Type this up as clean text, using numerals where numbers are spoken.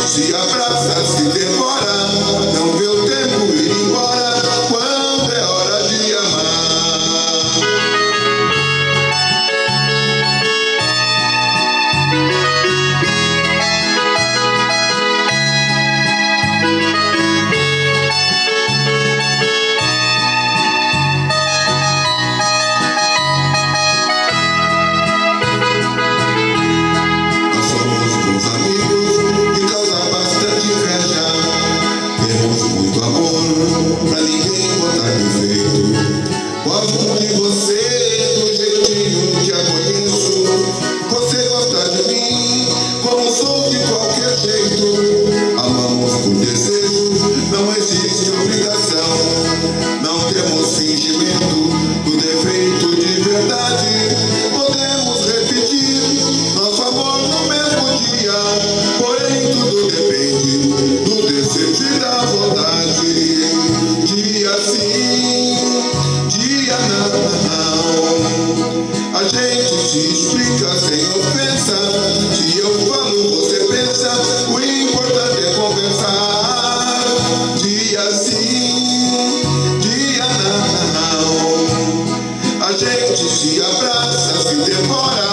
se abraça, se devora, não vê o tempo ir embora quando é hora de amar. Nós somos bons amigos que causam bastante inveja. Temos muito amor pra ninguém botar defeito. Gosto de você do jeitinho que a conheço. Você gosta de mim como sou de qualquer jeito. Amamos por desejo, não existe obrigação. Não temos fingimento do defeito de verdade. Podemos repetir nosso amor no mesmo dia, porém tudo depende do desejo e da vontade. Dia sim, dia não. A gente se explica sem ofensa. Se eu falo, você pensa. O importante é conversar. Dia sim, dia não. A gente se abraça, se devora.